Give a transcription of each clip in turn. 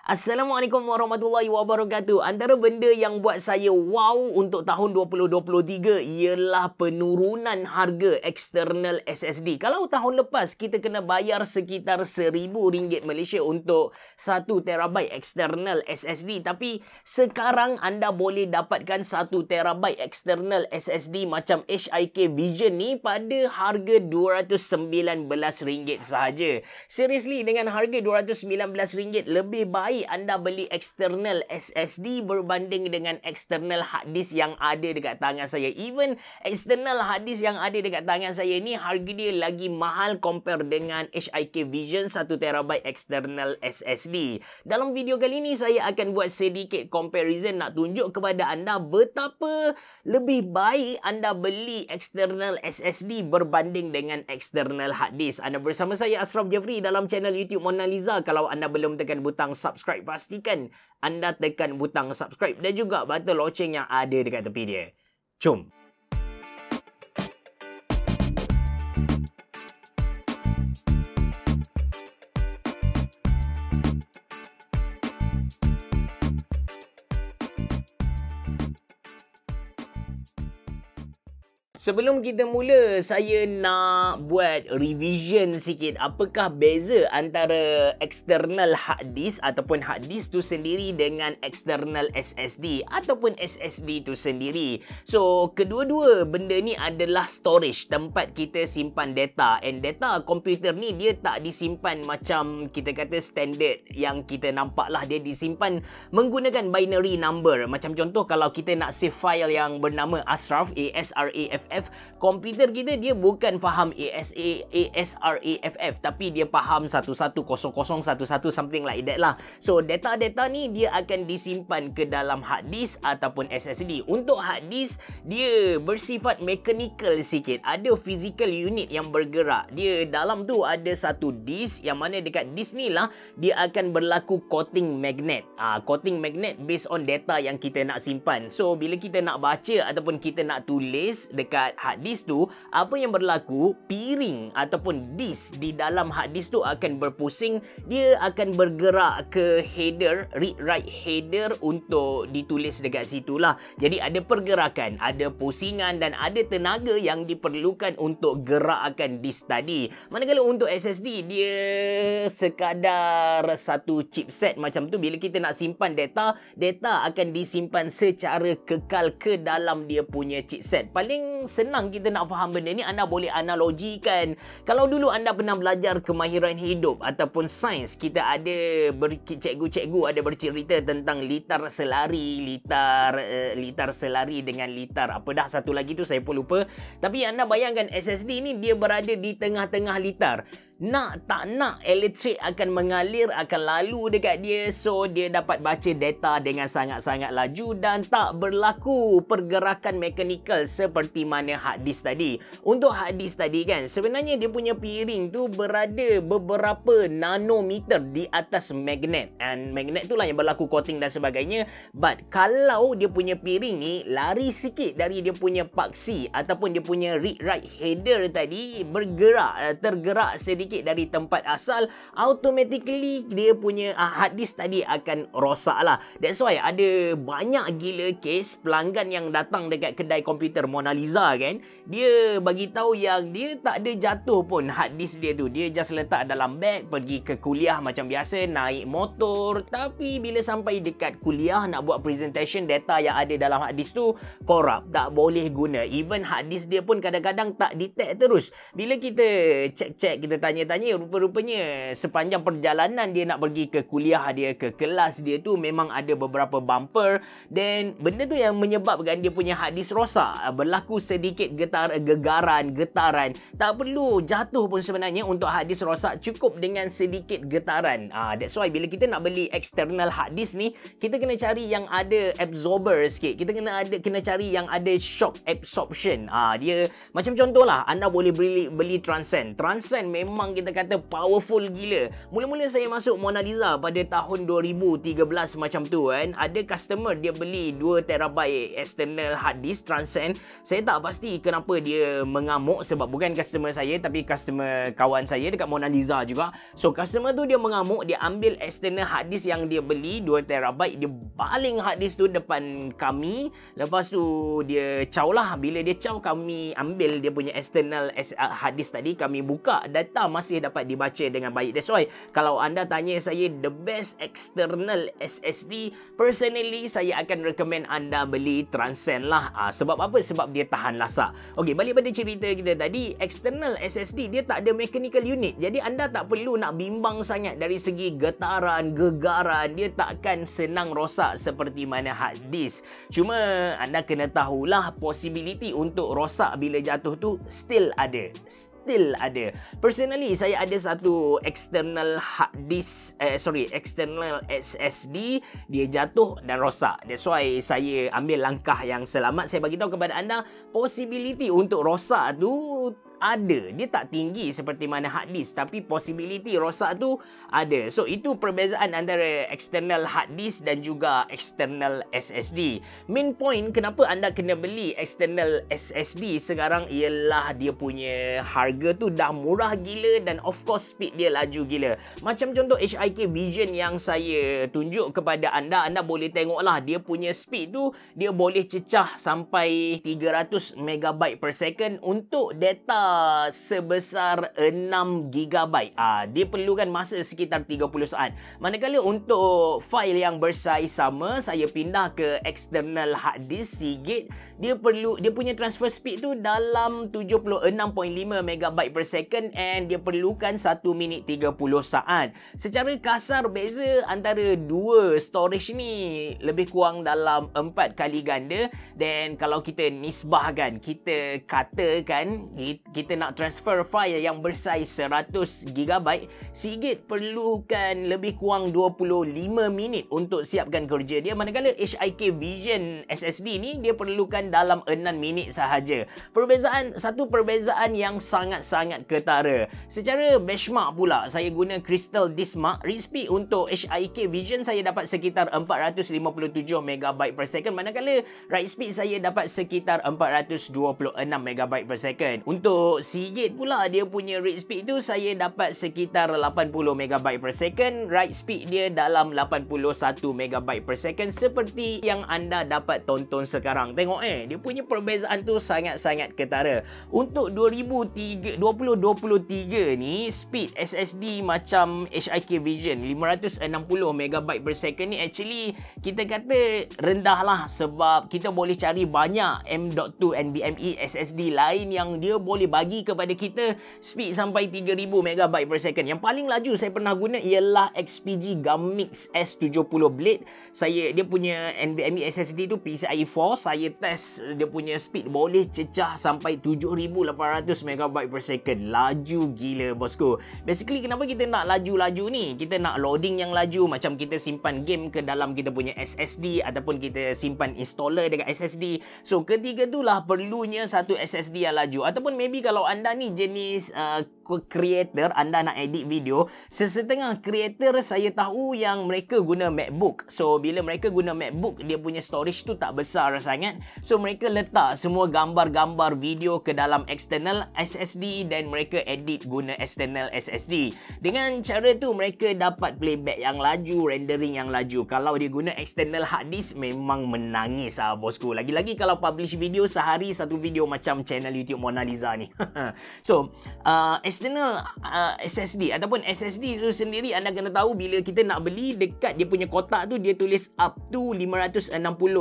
Assalamualaikum warahmatullahi wabarakatuh. Antara benda yang buat saya wow untuk tahun 2023 ialah penurunan harga eksternal SSD. Kalau tahun lepas kita kena bayar sekitar RM1,000 Malaysia untuk 1 terabyte eksternal SSD, tapi sekarang anda boleh dapatkan 1 terabyte eksternal SSD macam HIK Vision ni pada harga RM219 sahaja. Seriously, dengan harga RM219 lebih baik anda beli eksternal SSD berbanding dengan eksternal hard disk yang ada dekat tangan saya. Even eksternal hard disk yang ada dekat tangan saya ni harga dia lagi mahal compare dengan HIK Vision 1 terabyte eksternal SSD. Dalam video kali ni saya akan buat sedikit comparison nak tunjuk kepada anda betapa lebih baik anda beli eksternal SSD berbanding dengan eksternal hard disk. Anda bersama saya Ashraf Jeffrey dalam channel YouTube Mona Lisa. Kalau anda belum tekan butang subscribe, pastikan anda tekan butang subscribe dan juga butang loceng yang ada dekat tepi dia. Jom! Sebelum kita mula, saya nak buat revision sikit. Apakah beza antara external hard disk ataupun hard disk tu sendiri dengan external SSD ataupun SSD tu sendiri. So, kedua-dua benda ni adalah storage, tempat kita simpan data. And data komputer ni dia tak disimpan macam kita kata standard yang kita nampak lah. Dia disimpan menggunakan binary number. Macam contoh kalau kita nak save file yang bernama Ashraf, ASRAFF, komputer kita dia bukan faham ASRAFF, tapi dia faham 110011 something like that lah. So data-data ni dia akan disimpan ke dalam hard disk ataupun SSD. Untuk hard disk dia bersifat mechanical sikit, ada physical unit yang bergerak. Dia dalam tu ada satu disk yang mana dekat disk ni lah dia akan berlaku coating magnet. Coating magnet based on data yang kita nak simpan. So bila kita nak baca ataupun kita nak tulis dekat hard disk tu, apa yang berlaku, piring ataupun disk di dalam hard disk tu akan berpusing. Dia akan bergerak ke header, read write header untuk ditulis dekat situ lah. Jadi ada pergerakan, ada pusingan dan ada tenaga yang diperlukan untuk gerakkan disk tadi. Manakala untuk SSD dia sekadar satu chipset macam tu. Bila kita nak simpan data, data akan disimpan secara kekal ke dalam dia punya chipset. Paling senang kita nak faham benda ni, anda boleh analogikan. Kalau dulu anda pernah belajar kemahiran hidup ataupun sains, kita ada cikgu-cikgu ada bercerita tentang litar selari, litar selari dengan litar apa dah satu lagi tu saya pun lupa. Tapi anda bayangkan SSD ni dia berada di tengah-tengah litar. Nak tak nak elektrik akan mengalir, akan lalu dekat dia. So dia dapat baca data dengan sangat-sangat laju dan tak berlaku pergerakan mekanikal seperti mana hard disk tadi. Untuk hard disk tadi kan, sebenarnya dia punya piring tu berada beberapa nanometer di atas magnet. And magnet tu lah yang berlaku coating dan sebagainya. But kalau dia punya piring ni lari sikit dari dia punya paksi ataupun dia punya read write header tadi bergerak, tergerak sedikit dari tempat asal, automatically dia punya hard disk tadi akan rosak lah. That's why ada banyak gila case pelanggan yang datang dekat kedai komputer Mona Lisa kan, dia bagi tahu yang dia tak ada jatuh pun hard disk dia tu. Dia just letak dalam beg, pergi ke kuliah macam biasa, naik motor. Tapi bila sampai dekat kuliah nak buat presentation, data yang ada dalam hard disk tu korup, tak boleh guna. Even hard disk dia pun kadang-kadang tak detect terus. Bila kita cek-cek, kita tanya-tanya, rupa-rupanya sepanjang perjalanan dia nak pergi ke kuliah dia, ke kelas dia tu memang ada beberapa bumper. Dan benda tu yang menyebabkan dia punya hard disk rosak. Berlaku sedikit getaran. Tak perlu jatuh pun sebenarnya untuk hard disk rosak, cukup dengan sedikit getaran. That's why bila kita nak beli external hard disk ni, kita kena cari yang ada absorber sikit. Kita kena cari yang ada shock absorption. Dia macam contohlah, anda boleh beli Transcend. Transcend memang memang kita kata powerful gila. Mula-mula saya masuk Mona Lisa pada tahun 2013 macam tu kan. Ada customer dia beli 2TB external hard disk Transcend. Saya tak pasti kenapa dia mengamuk, sebab bukan customer saya tapi customer kawan saya dekat Mona Lisa juga. So customer tu dia mengamuk, dia ambil external hard disk yang dia beli 2TB, dia baling hard disk tu depan kami. Lepas tu dia caw lah. Bila dia caw, kami ambil dia punya external hard disk tadi, kami buka, data masih dapat dibaca dengan baik. That's why kalau anda tanya saya the best external SSD, personally saya akan recommend anda beli Transcend lah. Sebab apa? Sebab dia tahan lasak. Okey, balik pada cerita kita tadi, external SSD dia tak ada mechanical unit. Jadi anda tak perlu nak bimbang sangat dari segi getaran, gegaran. Dia takkan senang rosak seperti mana hard disk. Cuma anda kena tahulah possibility untuk rosak bila jatuh tu still ada. Personally, saya ada satu external hard disk, external SSD, dia jatuh dan rosak. That's why saya ambil langkah yang selamat. Saya bagi tahu kepada anda, possibility untuk rosak tu ada. Dia tak tinggi seperti mana hard disk, tapi possibility rosak tu ada. So itu perbezaan antara external hard disk dan juga external SSD. Main point kenapa anda kena beli external SSD sekarang ialah dia punya harga tu dah murah gila dan of course speed dia laju gila. Macam contoh HIK Vision yang saya tunjuk kepada anda, anda boleh tengoklah dia punya speed tu, dia boleh cecah sampai 300 MB per second untuk data sebesar 6 GB. Dia perlukan masa sekitar 30 saat. Manakala untuk file yang bersaiz sama, saya pindah ke external hard disk Seagate, dia punya transfer speed tu dalam 76.5 MB per second and dia perlukan 1 minit 30 saat. Secara kasar beza antara dua storage ni lebih kurang dalam 4 kali ganda. Dan kalau kita nisbahkan, kita katakan kita nak transfer file yang bersaiz 100 GB, Seagate perlukan lebih kurang 25 minit untuk siapkan kerja dia, manakala HIK Vision SSD ni dia perlukan dalam 6 minit sahaja. Satu perbezaan yang sangat-sangat ketara. Secara benchmark pula, saya guna Crystal Diskmark. Read speed untuk HIK Vision saya dapat sekitar 457 MB per second, manakala write speed saya dapat sekitar 426 MB per second. Untuk Seagate pula, dia punya read speed tu saya dapat sekitar 80 MB per second, write speed dia dalam 81 MB per second seperti yang anda dapat tonton sekarang. Tengok dia punya perbezaan tu sangat-sangat ketara. Untuk 2023 ni, speed SSD macam HIK Vision 560 MB per second ni actually kita kata rendah lah, sebab kita boleh cari banyak M.2 NVMe SSD lain yang dia boleh bagi kepada kita speed sampai 3000 MB per second. Yang paling laju saya pernah guna ialah XPG Gummix S70 Blade. Dia punya NVMe SSD tu PCIe 4. Saya test dia punya speed boleh cecah sampai 7800 MB per second. Laju gila bosku. Basically kenapa kita nak laju-laju ni? Kita nak loading yang laju, macam kita simpan game ke dalam kita punya SSD ataupun kita simpan installer dekat SSD. So ketiga tu lah perlunya satu SSD yang laju. Ataupun maybe kalau anda ni jenis creator, anda nak edit video, sesetengah creator saya tahu yang mereka guna MacBook. So bila mereka guna MacBook, dia punya storage tu tak besar sangat. So mereka letak semua gambar-gambar video ke dalam external SSD dan mereka edit guna external SSD. Dengan cara tu mereka dapat playback yang laju, rendering yang laju. Kalau dia guna external hard disk memang menangis bosku. Lagi-lagi kalau publish video sehari satu video macam channel YouTube Mona Lisa ni. So external SSD ataupun SSD tu sendiri, anda kena tahu bila kita nak beli, dekat dia punya kotak tu dia tulis up to 560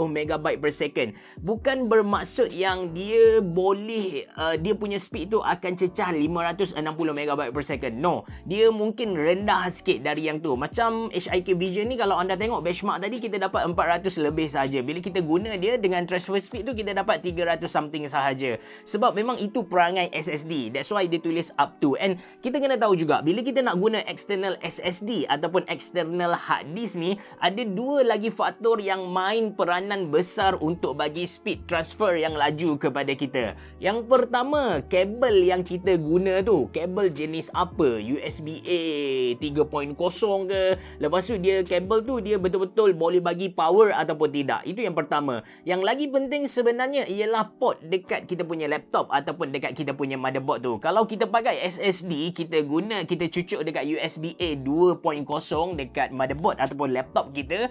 MB per second. Bukan bermaksud yang dia boleh dia punya speed tu akan cecah 560 MB per second. No, dia mungkin rendah sikit dari yang tu. Macam HIK Vision ni, kalau anda tengok benchmark tadi kita dapat 400 lebih sahaja. Bila kita guna dia dengan transfer speed tu kita dapat 300 something sahaja. Sebab memang itu perangai perangai SSD. That's why dia tulis up to. And kita kena tahu juga, bila kita nak guna external SSD ataupun external hard disk ni, ada dua lagi faktor yang main peranan besar untuk bagi speed transfer yang laju kepada kita. Yang pertama, kabel yang kita guna tu, kabel jenis apa? USB-A 3.0 ke? Lepas tu dia kabel tu dia betul-betul boleh bagi power ataupun tidak. Itu yang pertama. Yang lagi penting sebenarnya ialah port dekat kita punya laptop ataupun dekat kita punya motherboard tu. Kalau kita pakai SSD, kita cucuk dekat USB-A 2.0 dekat motherboard ataupun laptop kita,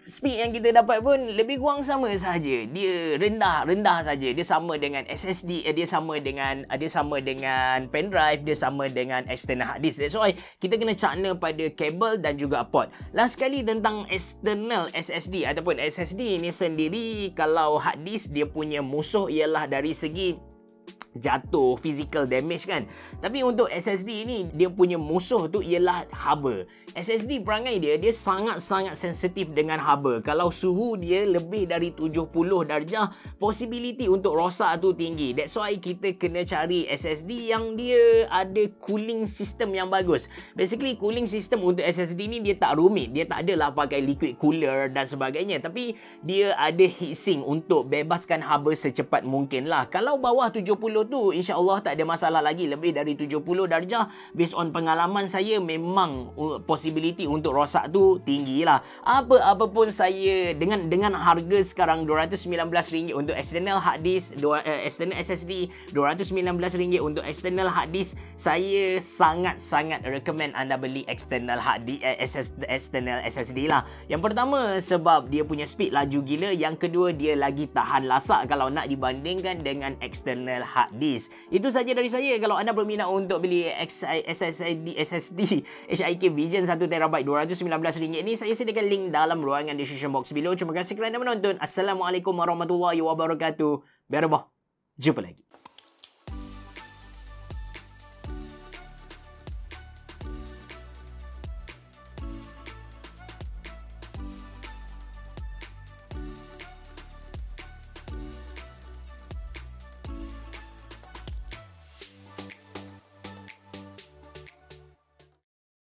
speed yang kita dapat pun lebih kurang sama saja. Dia rendah saja. Dia sama dengan SSD, dia sama dengan pendrive, dia sama dengan external hard disk. That's why kita kena cakna pada kabel dan juga port. Last sekali tentang external SSD ataupun SSD ni sendiri, kalau hard disk dia punya musuh ialah dari segi jatuh, physical damage kan. Tapi untuk SSD ni, dia punya musuh tu ialah haba. SSD perangai dia sangat-sangat sensitif dengan haba. Kalau suhu dia lebih dari 70 darjah, possibility untuk rosak tu tinggi. That's why kita kena cari SSD yang dia ada cooling system yang bagus. Basically, cooling system untuk SSD ni dia tak rumit. Dia tak adalah pakai liquid cooler dan sebagainya. Tapi dia ada heatsink untuk bebaskan haba secepat mungkin lah. Kalau bawah 70 tu, insya-Allah tak ada masalah lagi. Lebih dari 70 darjah, based on pengalaman saya, memang possibility untuk rosak tu tinggi lah. Apa pun saya dengan harga sekarang RM219 untuk external hard disk, external SSD, RM219 untuk external hard disk, saya sangat-sangat recommend anda beli external hard disk, external SSD lah. Yang pertama, sebab dia punya speed laju gila. Yang kedua, dia lagi tahan lasak kalau nak dibandingkan dengan external hard disk. Itu saja dari saya. Kalau anda berminat untuk beli SSD HIK Vision 1TB RM219 ni, saya sediakan link dalam ruangan description box below. Terima kasih kerana menonton. Assalamualaikum warahmatullahi wabarakatuh. Biar jumpa lagi.